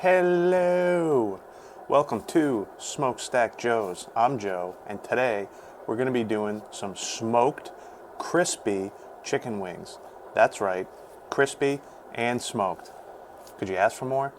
Hello! Welcome to Smokestack Joe's. I'm Joe, and today we're going to be doing some smoked, crispy chicken wings. That's right, crispy and smoked. Could you ask for more?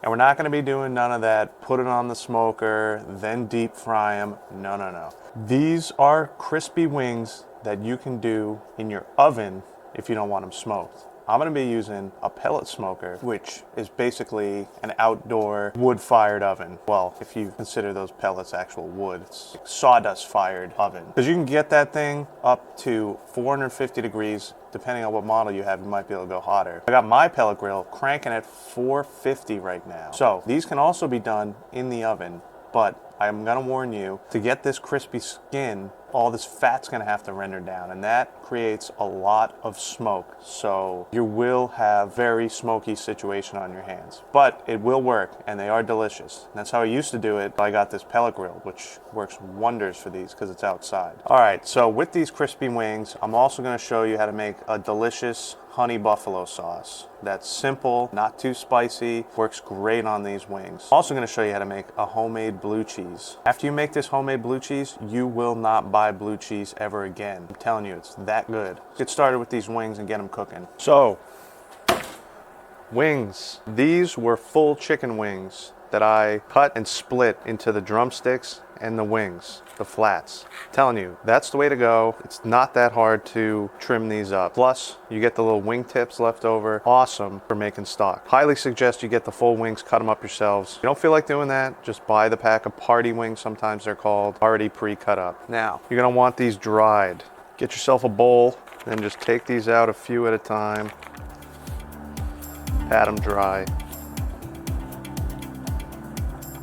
And we're not going to be doing none of that, put it on the smoker, then deep fry them. No. These are crispy wings that you can do in your oven if you don't want them smoked. I'm going to be using a pellet smoker, which is basically an outdoor wood-fired oven. Well, if you consider those pellets actual wood, it's a sawdust-fired oven. Because you can get that thing up to 450 degrees. Depending on what model you have, you might be able to go hotter. I got my pellet grill cranking at 450 right now. So these can also be done in the oven, but I'm gonna warn you, to get this crispy skin, all this fat's gonna have to render down, and that creates a lot of smoke. So you will have very smoky situation on your hands, but it will work, and they are delicious. And that's how I used to do it. I got this pellet grill, which works wonders for these because it's outside. All right, so with these crispy wings, I'm also gonna show you how to make a delicious honey buffalo sauce. That's simple, not too spicy, works great on these wings. I'm also gonna show you how to make a homemade blue cheese. After you make this homemade blue cheese, you will not buy blue cheese ever again. I'm telling you, it's that good. Get started with these wings and get them cooking. So, wings. These were full chicken wings that I cut and split into the drumsticks and the wings, the flats. I'm telling you, that's the way to go. It's not that hard to trim these up. Plus, you get the little wing tips left over. Awesome for making stock. Highly suggest you get the full wings, cut them up yourselves. If you don't feel like doing that, just buy the pack of party wings, sometimes they're called, already pre-cut up. Now, you're gonna want these dried. Get yourself a bowl, then just take these out a few at a time. Pat them dry.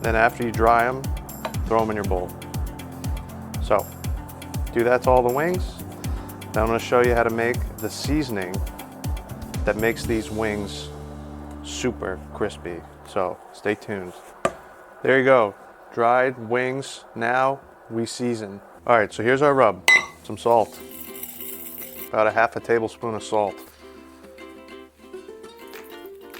Then after you dry them, throw them in your bowl. So, do that to all the wings. Then I'm gonna show you how to make the seasoning that makes these wings super crispy. So, stay tuned. There you go, dried wings. Now we season. All right, so here's our rub. Some salt. About a half a tablespoon of salt.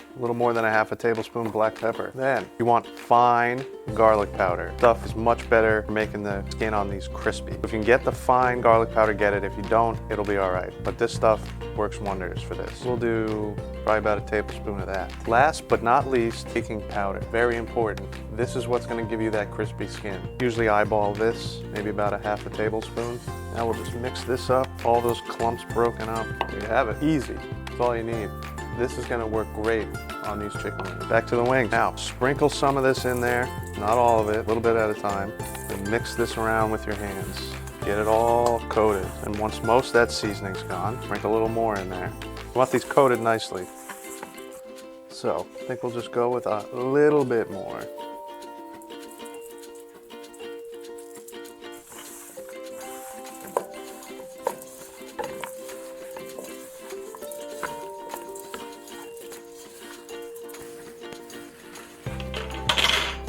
A little more than a half a tablespoon black pepper. Then you want fine garlic powder. Stuff is much better for making the skin on these crispy. If you can get the fine garlic powder, get it. If you don't, it'll be all right. But this stuff works wonders for this. We'll do probably about a tablespoon of that. Last but not least, baking powder. Very important. This is what's gonna give you that crispy skin. Usually eyeball this, maybe about a half a tablespoon. Now we'll just mix this up. All those clumps broken up. There you have it, easy. That's all you need. This is gonna work great on these chicken wings. Back to the wings. Now, sprinkle some of this in there, not all of it, a little bit at a time. Then mix this around with your hands. Get it all coated. And once most of that seasoning's gone, sprinkle a little more in there. You want these coated nicely. So, I think we'll just go with a little bit more.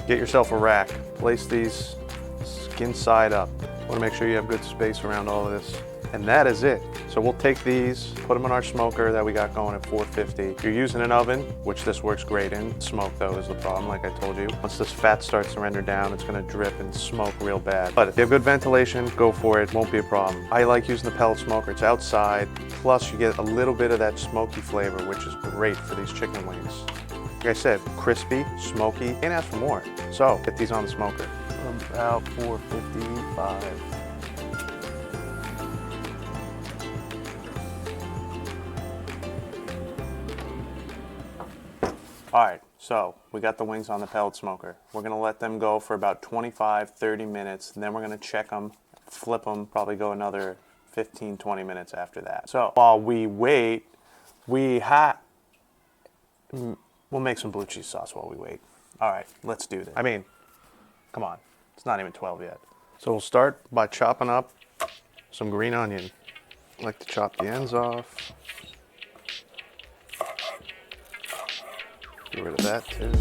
Get yourself a rack. Place these skin side up. Want to make sure you have good space around all of this. And that is it. So we'll take these, put them in our smoker that we got going at 450. If you're using an oven, which this works great in, smoke though is the problem, like I told you. Once this fat starts to render down, it's gonna drip and smoke real bad. But if you have good ventilation, go for it, won't be a problem. I like using the pellet smoker, it's outside. Plus you get a little bit of that smoky flavor, which is great for these chicken wings. Like I said, crispy, smoky, can't ask for more. So, get these on the smoker. About 455. All right, so we got the wings on the pellet smoker. We're gonna let them go for about 25, 30 minutes, and then we're gonna check them, flip them, probably go another 15, 20 minutes after that. So, while we wait, we'll make some blue cheese sauce while we wait. All right, let's do this. I mean, come on, it's not even 12 yet. So we'll start by chopping up some green onion. I like to chop the ends off. Get rid of that too.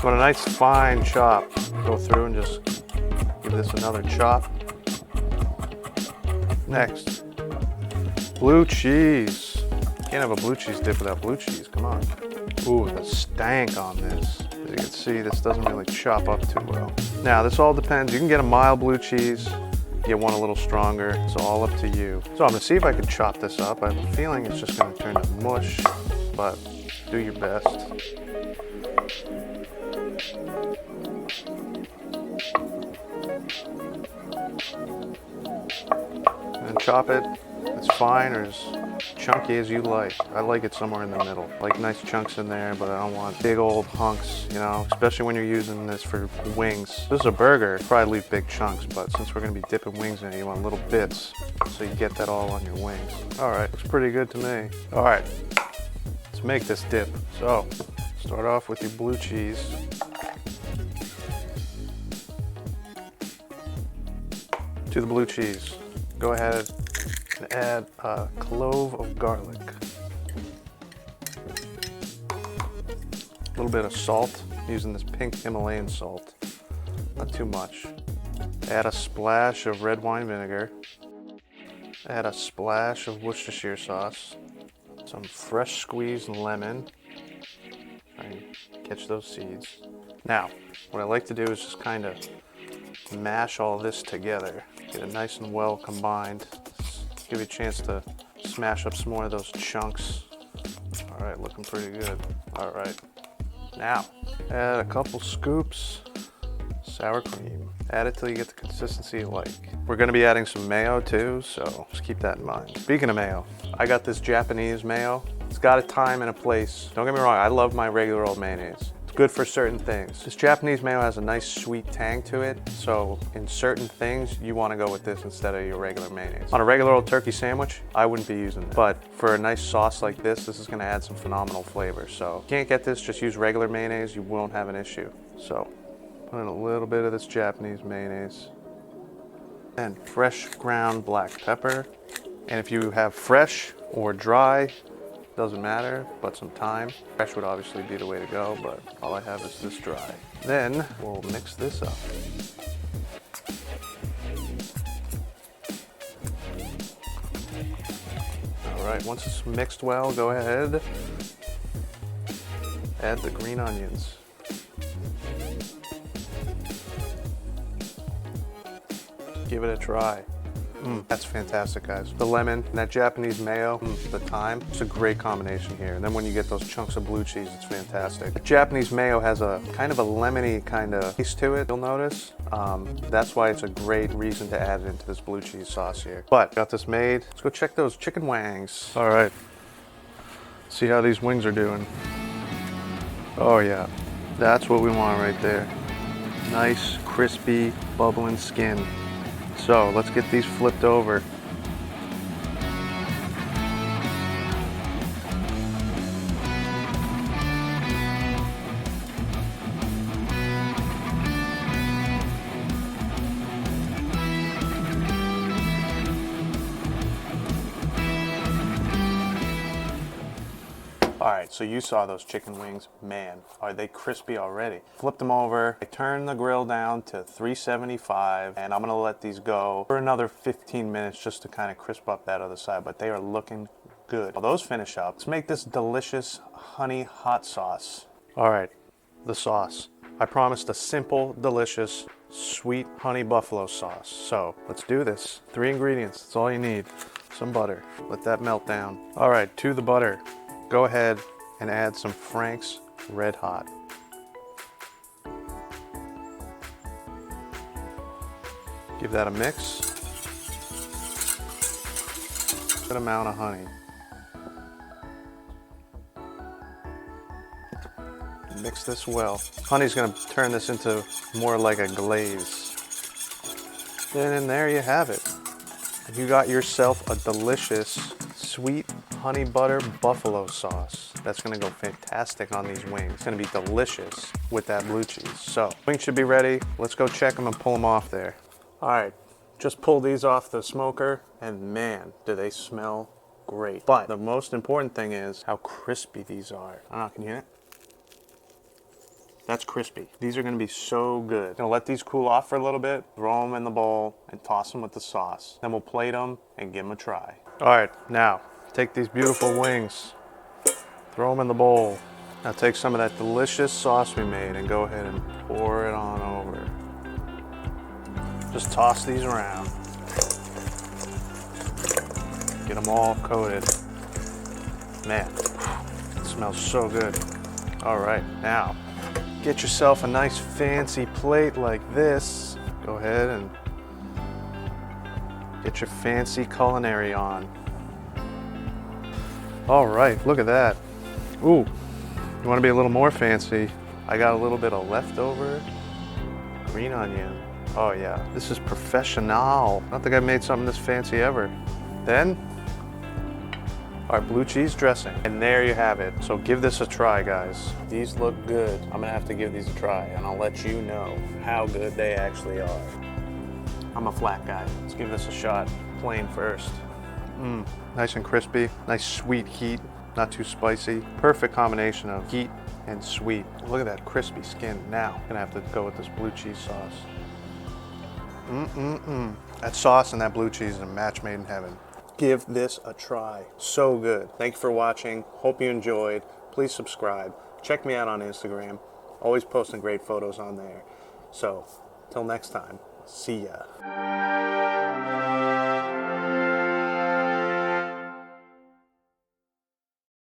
Want a nice fine chop. Go through and just give this another chop. Next, blue cheese. Can't have a blue cheese dip without blue cheese, come on. Ooh, the stank on this. As you can see, this doesn't really chop up too well. Now, this all depends. You can get a mild blue cheese, get one a little stronger. It's all up to you. So I'm gonna see if I can chop this up. I have a feeling it's just gonna turn to mush, but do your best. And chop it as fine or as chunky as you like. I like it somewhere in the middle. Like nice chunks in there, but I don't want big old hunks, you know, especially when you're using this for wings. This is a burger, probably leave big chunks, but since we're gonna be dipping wings in it, you want little bits so you get that all on your wings. All right, looks pretty good to me. All right, let's make this dip. So, start off with your blue cheese. To the blue cheese, go ahead and add a clove of garlic. A little bit of salt, using this pink Himalayan salt. Not too much. Add a splash of red wine vinegar. Add a splash of Worcestershire sauce. Some fresh squeezed lemon. Try and catch those seeds. Now, what I like to do is just kind of mash all this together. Get it nice and well combined. Give you a chance to smash up some more of those chunks. All right, looking pretty good. All right, now add a couple scoops sour cream. Add it till you get the consistency you like. We're gonna be adding some mayo too, so just keep that in mind. Speaking of mayo, I got this Japanese mayo. It's got a time and a place. Don't get me wrong, I love my regular old mayonnaise. Good for certain things. This Japanese mayo has a nice sweet tang to it, so in certain things, you wanna go with this instead of your regular mayonnaise. On a regular old turkey sandwich, I wouldn't be using it. But for a nice sauce like this is gonna add some phenomenal flavor. So if you can't get this, just use regular mayonnaise, you won't have an issue. So put in a little bit of this Japanese mayonnaise. And fresh ground black pepper. And if you have fresh or dry, doesn't matter, but some thyme. Fresh would obviously be the way to go, but all I have is this dry. Then we'll mix this up. All right, once it's mixed well, go ahead, add the green onions. Give it a try. That's fantastic, guys. The lemon and that Japanese mayo, the thyme, it's a great combination here. And then when you get those chunks of blue cheese, it's fantastic. The Japanese mayo has a kind of a lemony kind of taste to it, you'll notice. That's why it's a great reason to add it into this blue cheese sauce here. But got this made. Let's go check those chicken wings. All right, see how these wings are doing. Oh yeah, that's what we want right there. Nice, crispy, bubbling skin. So let's get these flipped over. All right, so you saw those chicken wings. Man, are they crispy already. Flipped them over. I turned the grill down to 375, and I'm gonna let these go for another 15 minutes just to kind of crisp up that other side, but they are looking good. While those finish up, let's make this delicious honey hot sauce. All right, the sauce. I promised a simple, delicious, sweet honey buffalo sauce. So let's do this. 3 ingredients, that's all you need. Some butter, let that melt down. All right, to the butter. Go ahead and add some Frank's Red Hot. Give that a mix. Good amount of honey. Mix this well. Honey's gonna turn this into more like a glaze. And there you have it. You got yourself a delicious sweet honey butter buffalo sauce. That's gonna go fantastic on these wings. It's gonna be delicious with that blue cheese. So, wings should be ready. Let's go check them and pull them off there. All right, just pulled these off the smoker, and man, do they smell great. But the most important thing is how crispy these are. I don't know, can you hear it? That's crispy. These are gonna be so good. Gonna let these cool off for a little bit, throw them in the bowl, and toss them with the sauce. Then we'll plate them and give them a try. All right, now take these beautiful wings, throw them in the bowl. Now take some of that delicious sauce we made and go ahead and pour it on over. Just toss these around. Get them all coated. Man, it smells so good. All right, now get yourself a nice fancy plate like this. Go ahead and get your fancy culinary on. All right, look at that. Ooh, you want to be a little more fancy? I got a little bit of leftover green onion. Oh yeah, this is professional. I don't think I've made something this fancy ever. Then, our blue cheese dressing. And there you have it. So give this a try, guys. These look good. I'm gonna have to give these a try and I'll let you know how good they actually are. I'm a flat guy. Let's give this a shot. Plain first. Nice and crispy. Nice sweet heat. Not too spicy. Perfect combination of heat and sweet. Look at that crispy skin. Now, gonna have to go with this blue cheese sauce. That sauce and that blue cheese is a match made in heaven. Give this a try. So good. Thank you for watching. Hope you enjoyed. Please subscribe. Check me out on Instagram. Always posting great photos on there. So, till next time, see ya.